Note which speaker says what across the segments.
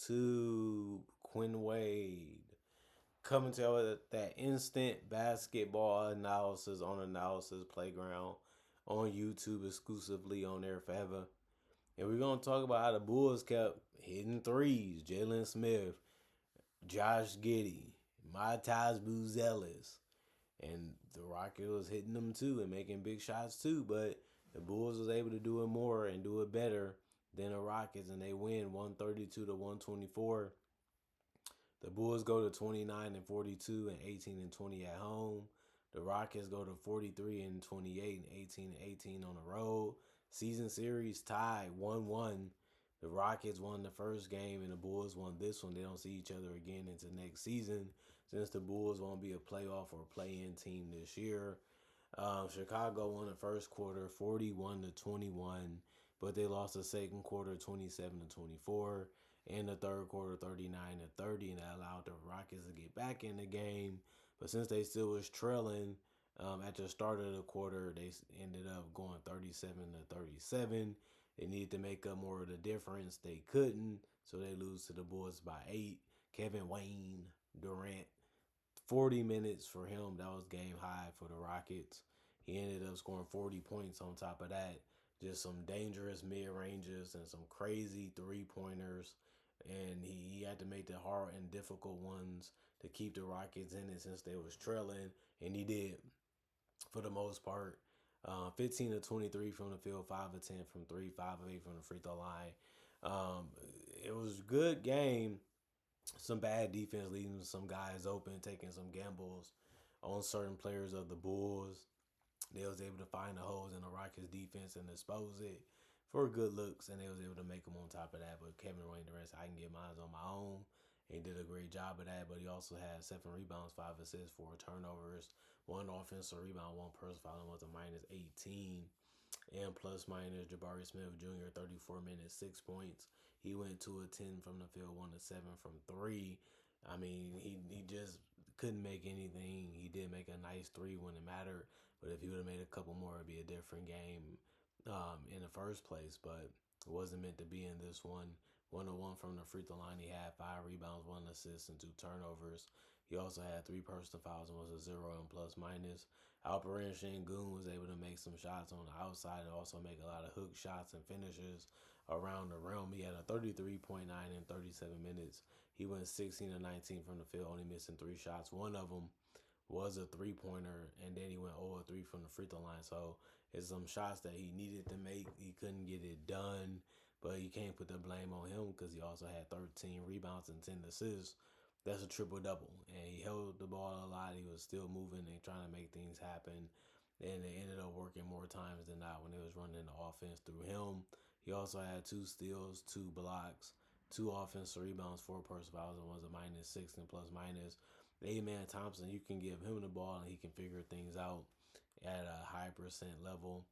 Speaker 1: YouTube. Quinn Wade coming to you with that instant basketball analysis on Analysis Playground on YouTube exclusively on there forever. And we're gonna talk about how the Bulls kept hitting threes. Jalen Smith, Josh Giddey, Matas Buzelis, and the Rockets was hitting them too and making big shots too. But the Bulls was able to do it more and do it better than the Rockets, and they win 132 to 124. The Bulls go to 29 and 42 and 18 and 20 at home. The Rockets go to 43 and 28 and 18 and 18 on the road. Season series tied 1-1. The Rockets won the first game and the Bulls won this one. They don't see each other again into next season since the Bulls won't be a playoff or play-in team this year. Chicago won the first quarter 41 to 21, but they lost the second quarter 27 to 24 and the third quarter 39 to 30, and that allowed the Rockets to get back in the game. But since they still was trailing at the start of the quarter, they ended up going 37 to 37. They needed to make up more of the difference. They couldn't, so they lose to the Bulls by 8. Kevin Wayne Durant, 40 minutes for him. That was game high for the Rockets. He ended up scoring 40 points on top of that. Just some dangerous mid-ranges and some crazy three-pointers. And he had to make the hard and difficult ones to keep the Rockets in it since they was trailing. And he did for the most part. 15 to 23 from the field, 5 of 10 from 3, 5 of 8 from the free throw line. It was a good game. Some bad defense leaving some guys open, taking some gambles on certain players of the Bulls. They was able to find the holes in the Rockets defense and expose it for good looks, and they was able to make them on top of that. But Kevin Wayne Durant, I can get mine on my own. He did a great job of that, but he also had 7 rebounds, 5 assists, 4 turnovers, 1 offensive rebound, 1personal foul, and was a minus 18. And plus minus Jabari Smith Jr., 34 minutes, 6 points. He went 2 of 10 from the field, 1 of 7 from 3. I mean, he just couldn't make anything. He did make a nice 3 when it mattered, but if he would have made a couple more, it'd be a different game in the first place. But it wasn't meant to be in this one. 101 from the free throw line. He had 5 rebounds, 1 assist, and 2 turnovers. He also had 3 personal fouls and was a 0 and plus minus. Alperen Sengun was able to make some shots on the outside and also make a lot of hook shots and finishes around the rim. He had a 33.9 in 37 minutes. He went 16 to 19 from the field, only missing 3 shots. One of them was a three-pointer, and then he went 0 3 from the free throw line. So it's some shots that he needed to make. He couldn't get it done, but you can't put the blame on him because he also had 13 rebounds and 10 assists. That's a triple-double, and he held the ball a lot. He was still moving and trying to make things happen, and it ended up working more times than not when they was running the offense through him. He also had 2 steals, 2 blocks, 2 offensive rebounds, 4 personal fouls, and was a minus 6 and plus minus. Amen Thompson, you can give him the ball and he can figure things out at a high percent level.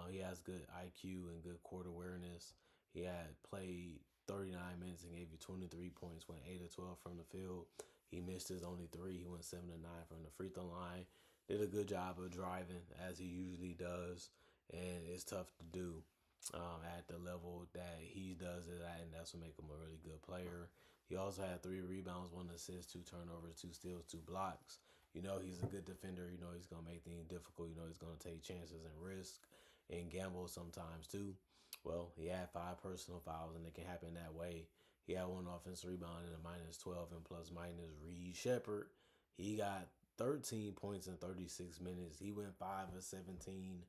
Speaker 1: He has good IQ and good court awareness. He had played 39 minutes and gave you 23 points, went 8 of 12 from the field. He missed his only 3. He went 7 of 9 from the free throw line. Did a good job of driving as he usually does, and it's tough to do at the level that he does it at, and that's what makes him a really good player. He also had 3 rebounds, 1 assist, 2 turnovers, 2 steals, 2 blocks. You know he's a good defender. You know he's going to make things difficult. You know he's going to take chances and risk and gamble sometimes too. Well, he had 5 personal fouls, and it can happen that way. He had 1 offensive rebound and a minus 12 and plus minus. Reed Shepherd, he got 13 points in 36 minutes. He went 5 of 17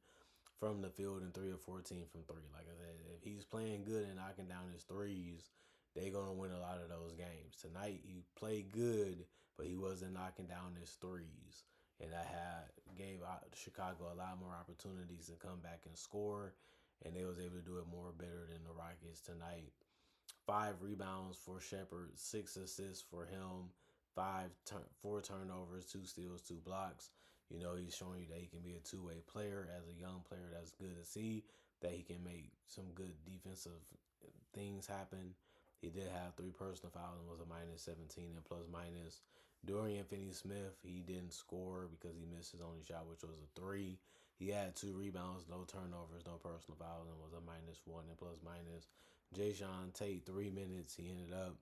Speaker 1: from the field and 3 of 14 from 3. Like I said, if he's playing good and knocking down his threes, they're going to win a lot of those games. Tonight, he played good, but he wasn't knocking down his threes. And that gave Chicago a lot more opportunities to come back and score, and they was able to do it more better than the Rockets tonight. 5 rebounds for Shepherd, 6 assists for him, 4 turnovers, 2 steals, 2 blocks. You know, he's showing you that he can be a two-way player. As a young player, that's good to see that he can make some good defensive things happen. He did have 3 personal fouls and was a minus 17 and plus minus. Dorian Finney-Smith, he didn't score because he missed his only shot, which was a 3. He had 2 rebounds, no turnovers, no personal fouls, and was a minus 1 and plus minus. Jayshawn Tate, 3 minutes. He ended up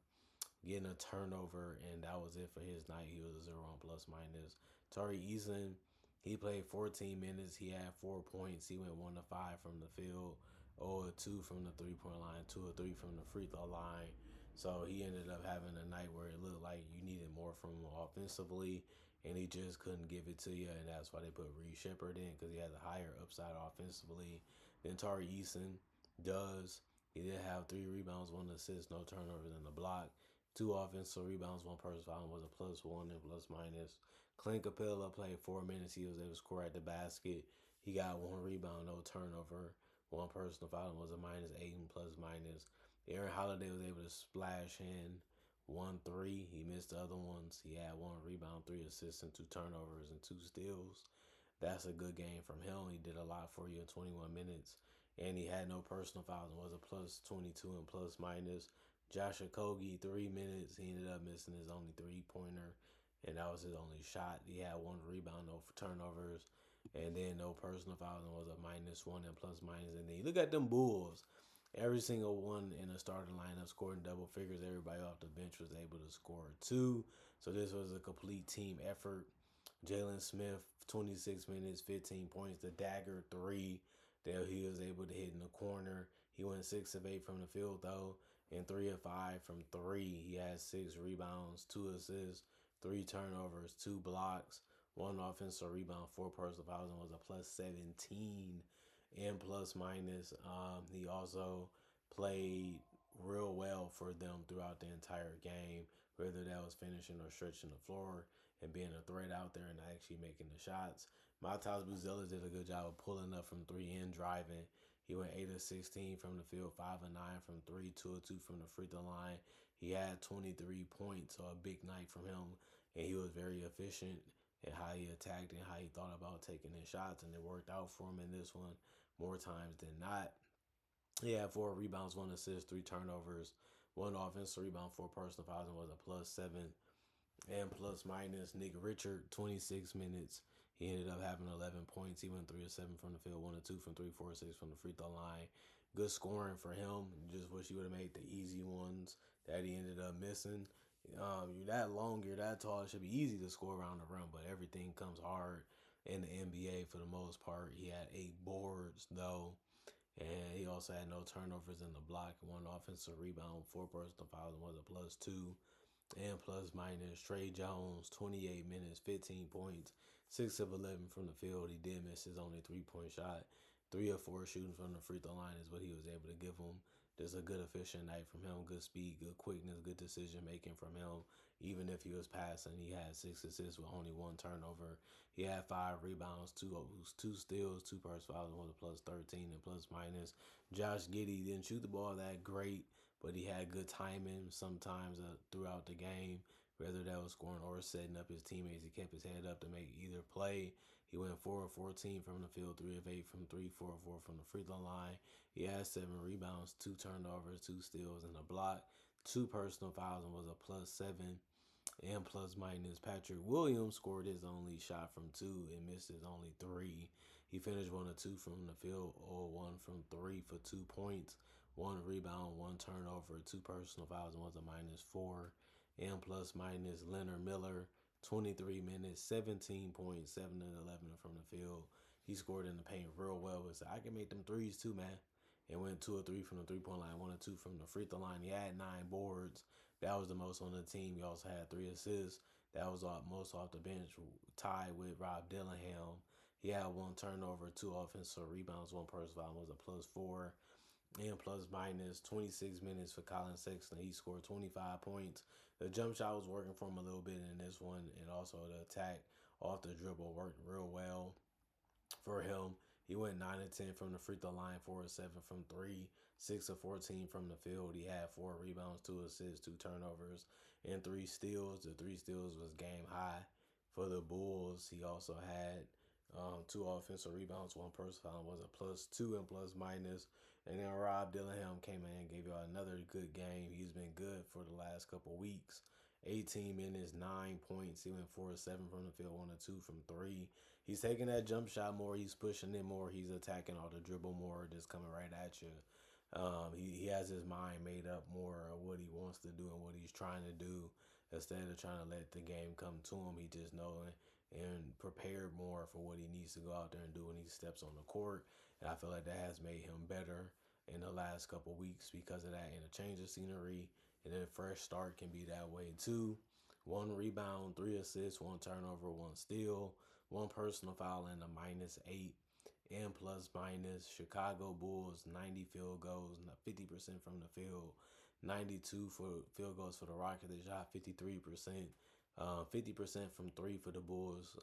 Speaker 1: getting a turnover, and that was it for his night. He was a 0 on plus minus. Tari Eason, he played 14 minutes. He had 4 points. He went 1 to 5 from the field, 0 to 2 from the 3 point line, 2 to 3 from the free throw line. So he ended up having a night where it looked like you needed more from him offensively, and he just couldn't give it to you. And that's why they put Reed Shepherd in, because he has a higher upside offensively than Tari Eason does. He did have 3 rebounds, 1 assist, no turnovers in the block. 2 offensive rebounds, 1 personal foul, was a +1 and plus minus. Clint Capella played 4 minutes. He was able to score at the basket. He got 1 rebound, no turnover. 1 personal foul, was a -8 and plus minus. Aaron Holiday was able to splash in 1 3. He missed the other ones. He had 1 rebound, 3 assists, and 2 turnovers and 2 steals. That's a good game from him. He did a lot for you in 21 minutes. And he had no personal fouls and was a +22 and plus minus. Josh Okogie, 3 minutes. He ended up missing his only 3 pointer, and that was his only shot. He had 1 rebound, no turnovers, and then no personal fouls, and was a -1 and plus minus. And then you look at them Bulls. Every single one in the starting lineup scored in double figures. Everybody off the bench was able to score two. So this was a complete team effort. Jalen Smith, 26 minutes, 15 points. The dagger three that he was able to hit in the corner. He went 6 of 8 from the field though, and 3 of 5 from three. He had 6 rebounds, 2 assists, 3 turnovers, 2 blocks, 1 offensive rebound, 4 personal fouls, and was a +17 and plus minus. He also played real well for them throughout the entire game, whether that was finishing or stretching the floor and being a threat out there and actually making the shots. Matas Buzelis did a good job of pulling up from three and driving. He went 8 of 16 from the field, 5 of 9 from three, 2 of 2 from the free throw line. He had 23 points, so a big night from him, and he was very efficient in how he attacked and how he thought about taking his shots, and it worked out for him in this one more times than not. He had 4 rebounds, 1 assist, 3 turnovers, 1 offensive rebound, 4 personal fouls, and was a +7 and plus minus. Nick Richard, 26 minutes. He ended up having 11 points. He went 3 of 7 from the field, 1 of 2 from three, 4 of 6 from the free throw line. Good scoring for him. Just wish he would have made the easy ones that he ended up missing. You're that long, you're that tall. It should be easy to score around the rim, but everything comes hard in the NBA for the most part. He had 8 boards though, and he also had no turnovers in the block, 1 offensive rebound, 4 personal fouls, and was a +2 and plus minus. Trey Jones, 28 minutes, 15 points, 6 of 11 from the field. He did miss his only 3 point shot. 3 of 4 shooting from the free throw line is what he was able to give him. Just a good efficient night from him. Good speed, good quickness, good decision making from him. Even if he was passing, he had 6 assists with only 1 turnover. He had 5 rebounds, two steals, 2 personal fouls, and was a +13 and plus minus. Josh Giddey didn't shoot the ball that great, but he had good timing sometimes throughout the game. Whether that was scoring or setting up his teammates, he kept his head up to make either play. He went 4 of 14 from the field, 3 of 8 from three, 4 of 4 from the free throw line. He had 7 rebounds, 2 turnovers, 2 steals, and a block. 2 personal fouls, and was a +7 and plus minus. Patrick Williams scored his only shot from two and missed his only three. He finished 1 of 2 from the field, or 1 from three for 2 points, 1 rebound, 1 turnover, 2 personal fouls, and was a -4 and plus minus. Leonard Miller, 23 minutes, 17 points, 7 and 11 from the field. He scored in the paint real well, but said, I can make them threes too, man. And went 2 of 3 from the 3 point line, 1 of 2 from the free throw line. He had 9 boards. That was the most on the team. He also had 3 assists. That was most off the bench, tied with Rob Dillingham. He had 1 turnover, 2 offensive rebounds, 1 personal foul, was a +4 and plus minus. 26 minutes for Colin Sexton. He scored 25 points. The jump shot was working for him a little bit in this one, and also the attack off the dribble worked real well for him. He went 9 of 10 from the free throw line, 4 of 7 from three, 6 of 14 from the field. He had 4 rebounds, 2 assists, 2 turnovers, and 3 steals. The 3 steals was game high for the Bulls. He also had 2 offensive rebounds, 1 personal foul, was a +2 and plus minus. And then Rob Dillingham came in and gave y'all another good game. He's been good for the last couple weeks. 18 minutes, 9 points. He went 4 of 7 from the field, 1 of 2 from three. He's taking that jump shot more. He's pushing it more. He's attacking all the dribble more, just coming right at you. He has his mind made up more of what he wants to do and what he's trying to do instead of trying to let the game come to him. He just know and prepared more for what he needs to go out there and do when he steps on the court. And I feel like that has made him better in the last couple weeks because of that, and a change of scenery and then a fresh start can be that way too. 1 rebound, 3 assists, 1 turnover, 1 steal, 1 personal foul, and a -8 and plus minus. Chicago Bulls 90 field goals, 50% from the field, 92 for field goals for the Rockets. They shot 53%, 50% from three for the Bulls.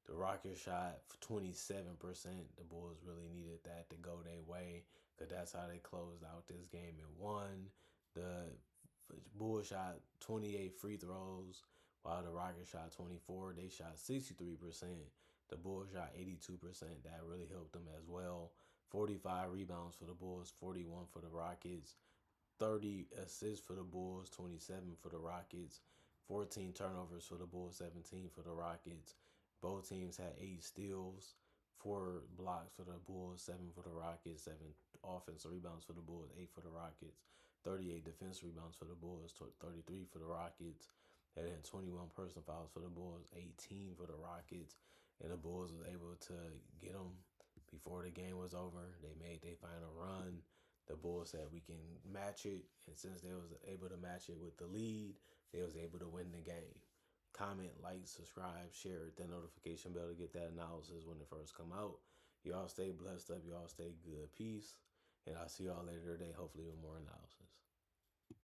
Speaker 1: The Rockets shot 27%. The Bulls really needed that to go their way because that's how they closed out this game and won. The Bulls shot 28 free throws while the Rockets shot 24. They shot 63%. The Bulls shot 82%. That really helped them as well. 45 rebounds for the Bulls, 41 for the Rockets. 30 assists for the Bulls, 27 for the Rockets. 14 turnovers for the Bulls, 17 for the Rockets. Both teams had 8 steals, 4 blocks for the Bulls, 7 for the Rockets, 7 offensive rebounds for the Bulls, 8 for the Rockets. 38 defensive rebounds for the Bulls, 33 for the Rockets. And then 21 personal fouls for the Bulls, 18 for the Rockets. And the Bulls was able to get them before the game was over. They made their final run. The Bulls said we can match it, and since they was able to match it with the lead, they was able to win the game. Comment, like, subscribe, share, hit that notification bell to get that analysis when it first come out. Y'all stay blessed up. Y'all stay good. Peace. And I'll see y'all later today, hopefully with more analysis.